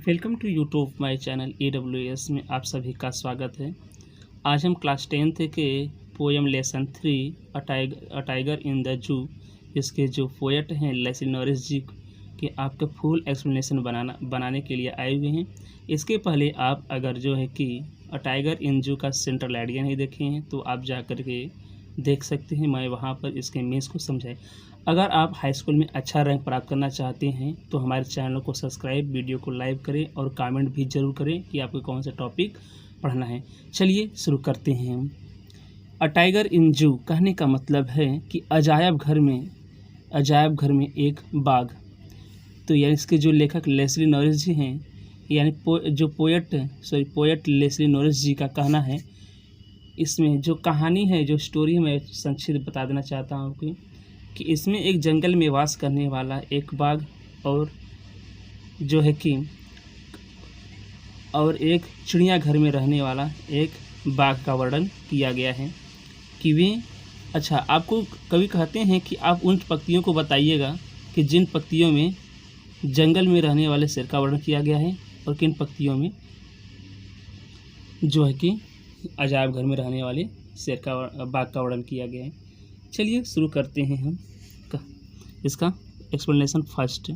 Welcome to YouTube my channel AWS में आप सभी का स्वागत है। आज हम क्लास 10th के poem lesson 3 a tiger in the zoo, इसके जो पोएट हैं लेस्ली नॉरिस जी के आपके फुल एक्सप्लेनेशन बनाने के लिए आए हुए हैं। इसके पहले आप अगर जो है कि अ टाइगर इन जू का सेंट्रल आइडिया नहीं देखे हैं तो आप जा कर के देख सकते हैं। मैं वहाँ पर इसके मीन्स को समझाए। अगर आप हाई स्कूल में अच्छा रैंक प्राप्त करना चाहते हैं तो हमारे चैनल को सब्सक्राइब, वीडियो को लाइक करें और कमेंट भी ज़रूर करें कि आपको कौन सा टॉपिक पढ़ना है। चलिए शुरू करते हैं। अ टाइगर इन जू कहने का मतलब है कि अजायब घर में एक बाघ। तो यानी इसके जो लेखक लेस्ली नॉरिस जी हैं, यानी पोएट लेस्ली नॉरिस जी का कहना है। इसमें जो कहानी है, जो स्टोरी है, मैं संक्षिप्त बता देना चाहता हूँ आपको कि इसमें एक जंगल में वास करने वाला एक बाघ और जो है कि और एक चिड़ियाघर में रहने वाला एक बाघ का वर्णन किया गया है कि वे आपको कवि कहते हैं कि आप उन पक्षियों को बताइएगा कि जिन पक्षियों में जंगल में रहने वाले शेर का वर्णन किया गया है और किन पक्षियों में जो है कि अजायब घर में रहने वाले बाघ का वर्णन किया गया है। चलिए शुरू करते हैं हम इसका एक्सप्लेनेशन फर्स्ट।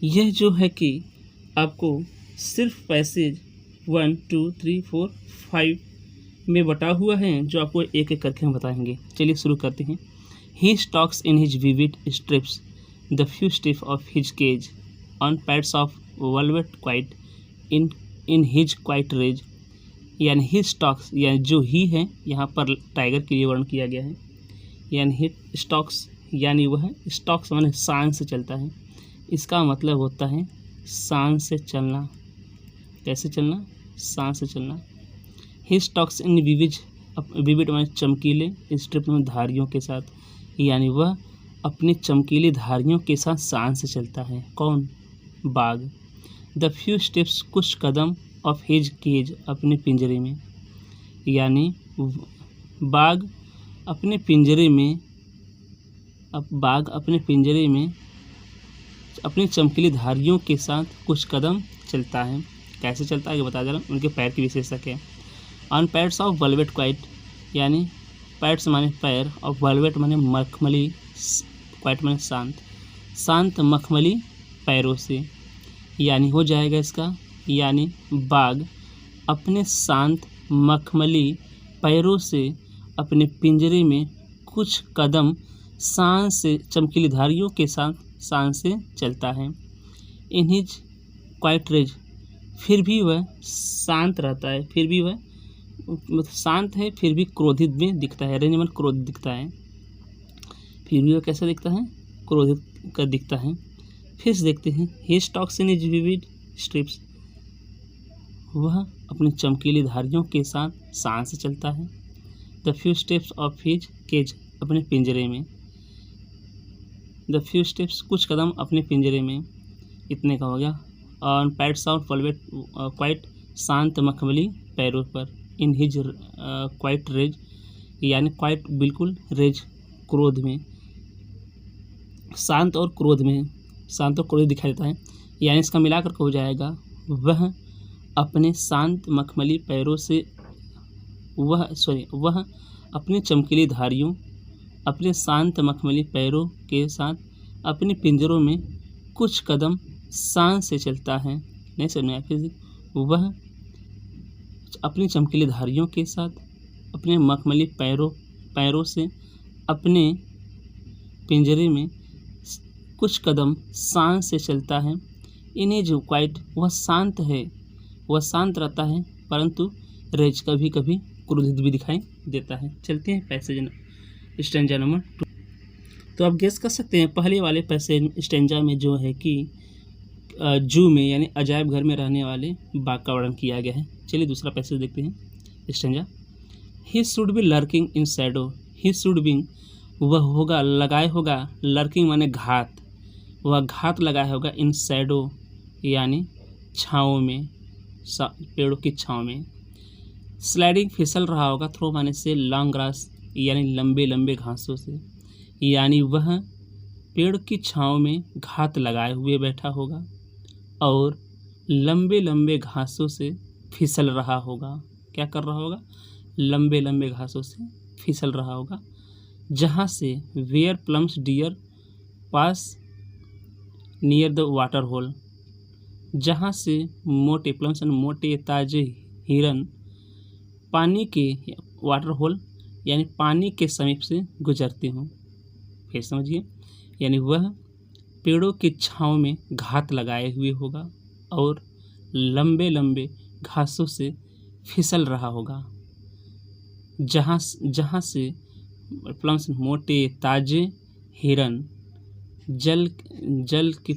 यह जो है कि आपको सिर्फ पैसेज 1, 2, 3, 4, 5 में बटा हुआ है, जो आपको एक एक करके हम बताएंगे। चलिए शुरू करते हैं। He stalks in his vivid stripes the few steps of his cage on pads of velvet quiet in his quiet rage. यानी ही स्टॉक्स, यानी जो ही है यहाँ पर टाइगर के लिए वर्णन किया गया है। यानी ही स्टॉक्स, यानी वह स्टॉक्स माने शान से चलता है। इसका मतलब होता है शान से चलना। कैसे चलना? शान से चलना। ही स्टॉक्स इन विविड माने चमकीले, स्ट्रिप में धारियों के साथ, यानी वह अपनी चमकीली धारियों के साथ शान से चलता है। कौन? बाघ। द फ्यू स्टेप्स, कुछ कदम, ऑफ हिज केज, अपने पिंजरे में, यानी बाघ अपने पिंजरे में अपनी चमकीली धारियों के साथ कुछ कदम चलता है। कैसे चलता है ये बता दे रहा हूँ। उनके पैर की विशेषता क्या है? On pads of velvet quite, यानी पैड्स माने पैर और वेलवेट माने मखमली, क्वाइट माने शांत मखमली पैरों से, यानी हो जाएगा इसका, यानी बाघ अपने शांत मखमली पैरों से अपने पिंजरे में कुछ कदम शान से, चमकीली धारियों के साथ शान से चलता है। इन हिज क्वाइट रेज, फिर भी वह शांत रहता है, फिर भी वह मतलब शांत है, फिर भी क्रोधित में दिखता है। रेंज मन क्रोधित दिखता है, फिर भी वह कैसा दिखता है? क्रोधित का दिखता है। फिर से देखते हैं। He stalks in his vivid stripes, वह अपनी चमकीली धारियों के साथ शान से चलता है। The few steps of his cage, अपने पिंजरे में। द फ्यू स्टेप्स, कुछ कदम अपने पिंजरे में, इतने का हो गया। On pads of velvet quite, शांत मखमली पैरों पर। इन हिज क्वाइट रेज, यानी क्वाइट बिल्कुल, रेज क्रोध में, शांत और क्रोध दिखाई देता है। यानी इसका मिलाकर हो जाएगा वह अपने शांत मखमली पैरों से वह अपनी चमकीली धारियों, अपने शांत मखमली पैरों के साथ अपने पिंजरों में कुछ कदम शान से चलता है। नहीं सुनिए फिर से। वह अपनी चमकीली धारियों के साथ अपने मखमली पैरों से अपने पिंजरे में कुछ कदम शान से चलता है। इन्हें जो क्वाइट, वह शांत है, वह शांत रहता है, परंतु रेज कभी कभी क्रोधित भी दिखाई देता है। चलते हैं पैसेज स्टेंजा नंबर 2। तो आप गेस कर सकते हैं पहले वाले पैसेज स्टेंजा में जो है कि जू में, यानी अजायब घर में रहने वाले बाघ का वर्णन किया गया है। चलिए दूसरा पैसेज देखते हैं stanza. He should B lurking in Shadow, he should B, वह होगा, लगाए होगा, लर्किंग माने घात, वह घात लगाया होगा, इन शैडो यानी छाँव में, पेड़ों की छाँव में। स्लाइडिंग, फिसल रहा होगा, थ्रो माने से, लॉन्ग ग्रास यानी लंबे लंबे घासों से, यानी वह पेड़ की छाँव में घात लगाए हुए बैठा होगा। और लंबे लंबे घासों से फिसल रहा होगा। क्या कर रहा होगा? लंबे लंबे घासों से फिसल रहा होगा। जहाँ से where plump deer pass near the water hole, जहाँ से मोटे प्लम्स मोटे ताजे हिरन पानी के वाटर होल यानी पानी के समीप से गुजरते हों। फिर समझिए, यानी वह पेड़ों की छाँव में घात लगाए हुए होगा और लंबे लंबे घासों से फिसल रहा होगा। जहाँ से प्लम्स मोटे ताजे हिरन जल के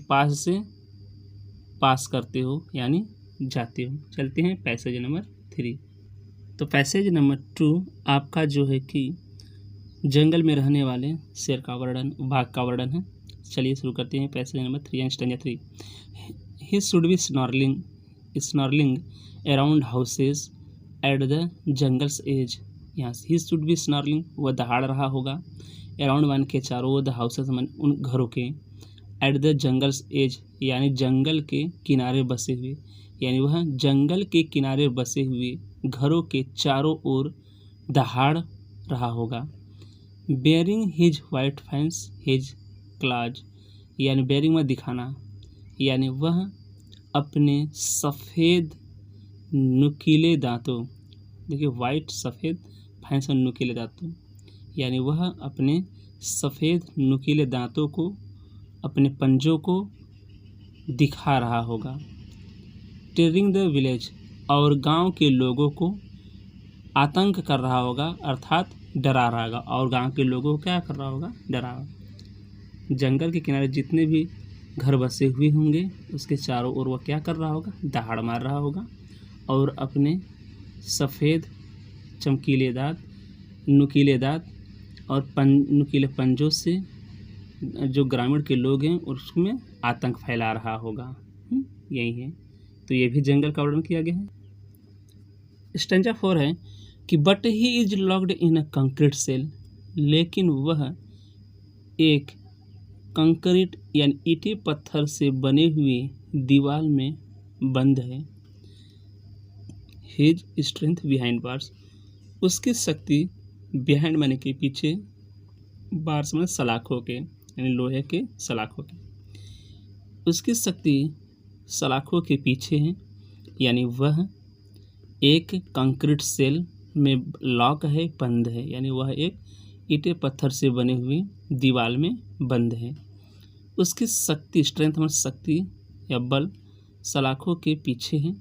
पास करते हो यानी जाते हो। चलते हैं पैसेज नंबर 3। तो पैसेज नंबर 2 आपका जो है कि जंगल में रहने वाले शेर का वर्णन, बाघ का वर्णन है। चलिए शुरू करते हैं passage number 3 and stanza 3। He should be snarling around houses at the jungle's edge. यहाँ से ही शुड बी स्नॉर्लिंग, वह दहाड़ रहा होगा, अराउंड वन के चारों ओर, द हाउसेज उन घरों के, एट द जंगल्स एज यानी जंगल के किनारे बसे हुए, यानी वह जंगल के किनारे बसे हुए घरों के चारों ओर दहाड़ रहा होगा। Bearing his white fans his clause, यानी बेयरिंग में दिखाना, यानी वह अपने सफ़ेद नुकीले दांतों, देखिए वाइट सफ़ेद फैंस और नुकीले दांतों, यानी वह अपने सफ़ेद नुकीले दांतों को, अपने पंजों को दिखा रहा होगा। टेरिंग द विलेज, और गांव के लोगों को आतंक कर रहा होगा, अर्थात डरा रहा होगा। और गांव के लोगों को क्या कर रहा होगा? डरा। जंगल के किनारे जितने भी घर बसे हुए होंगे उसके चारों ओर वह क्या कर रहा होगा? दहाड़ मार रहा होगा और अपने सफ़ेद चमकीले दांत, नुकीले दांत और नुकीले पंजों से जो ग्रामीण के लोग हैं उसमें आतंक फैला रहा होगा। यही है। तो ये भी जंगल का वर्णन किया गया है। स्टैंजा 4 है कि but he is locked in a concrete cell, लेकिन वह एक कंक्रीट यानी ईंटे पत्थर से बने हुए दीवार में बंद है। हिज स्ट्रेंथ बिहाइंड बार्स, उसकी शक्ति बिहाइंड माने के पीछे, बार्स में सलाखों के यानी लोहे के सलाखों के, उसकी शक्ति सलाखों के पीछे है, यानी वह एक कंक्रीट सेल में लॉक है, बंद है, यानी वह एक ईंटे पत्थर से बने हुए दीवार में बंद है। उसकी शक्ति, स्ट्रेंथ में शक्ति या बल, सलाखों के पीछे है।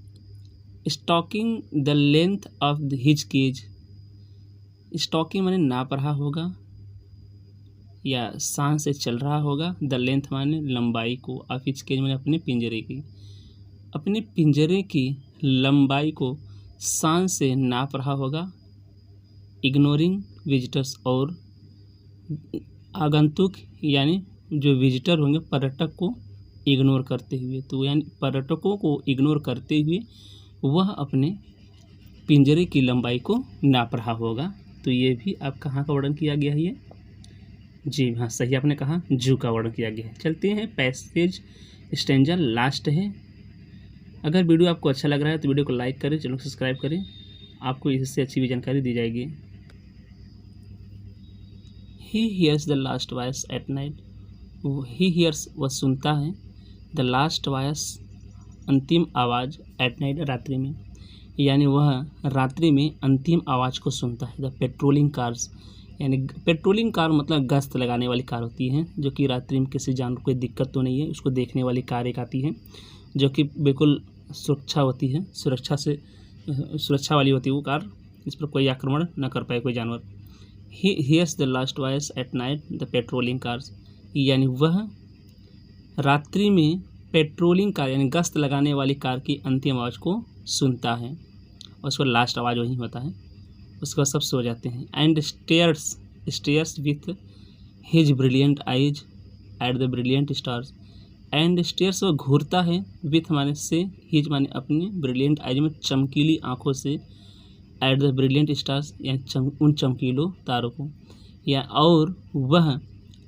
Stalking the length of his cage, stalking माने नाप रहा होगा या शान से चल रहा होगा। द लेंथ माने लंबाई को, ऑफ हिज केज माने अपने पिंजरे की, अपने पिंजरे की लंबाई को शान से नाप रहा होगा। इग्नोरिंग विजिटर्स, और आगंतुक यानी जो विजिटर होंगे पर्यटक को इग्नोर करते हुए, तो यानी पर्यटकों को इग्नोर करते हुए वह अपने पिंजरे की लंबाई को नाप रहा होगा। तो ये भी आप कहाँ का वर्णन किया गया है? ये जी हाँ, सही आपने कहा, जू का वर्णन किया गया है। चलते हैं पैसेज स्टैंजा लास्ट है। अगर वीडियो आपको अच्छा लग रहा है तो वीडियो को लाइक करें, चैनल को सब्सक्राइब करें, आपको इससे अच्छी भी जानकारी दी जाएगी। He hears the last voice at night, he hears वह सुनता है, द लास्ट वॉइस अंतिम आवाज़, एट नाइट रात्रि में, यानी वह रात्रि में अंतिम आवाज़ को सुनता है। द पेट्रोलिंग कार्स, यानी पेट्रोलिंग कार मतलब गश्त लगाने वाली कार होती हैं, जो कि रात्रि में किसी जानवर को कोई दिक्कत तो नहीं है उसको देखने वाली कार एक आती है, जो कि बिल्कुल सुरक्षा होती है, सुरक्षा वाली होती है वो कार, इस पर कोई आक्रमण न कर पाए कोई जानवर। He hears the last voice at night the patrolling cars, यानी वह रात्रि में पेट्रोलिंग कार यानी गश्त लगाने वाली कार की अंतिम आवाज़ को सुनता है और उसका लास्ट आवाज़ वही होता है। उसके बाद सब सो जाते हैं। And stairs with his brilliant eyes at the brilliant stars, and stairs वह घूरता है, विथ माने से, हिज माने अपनी, ब्रिलियंट आइज में चमकीली आँखों से, एट द ब्रिलियंट स्टार्स यानी उन चमकीलों तारों को, या और वह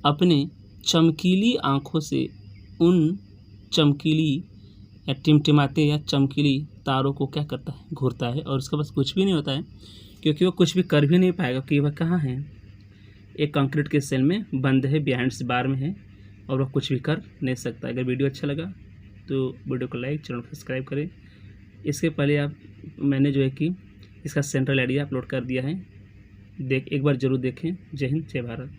अपने चमकीली आँखों से उन चमकीली या टिमटिमाते या चमकीली तारों को क्या करता है, घूरता है, और उसके पास कुछ भी नहीं होता है, क्योंकि वो कुछ भी कर भी नहीं पाएगा कि वह कहाँ है, एक कंक्रीट के सेल में बंद है, बिहाइंड से बार में है, और वह कुछ भी कर नहीं सकता। अगर वीडियो अच्छा लगा तो वीडियो को लाइक, चैनल को सब्सक्राइब करें। इसके पहले मैंने जो है कि इसका सेंट्रल आइडिया अपलोड कर दिया है, एक बार ज़रूर देखें। जय हिंद, जय भारत।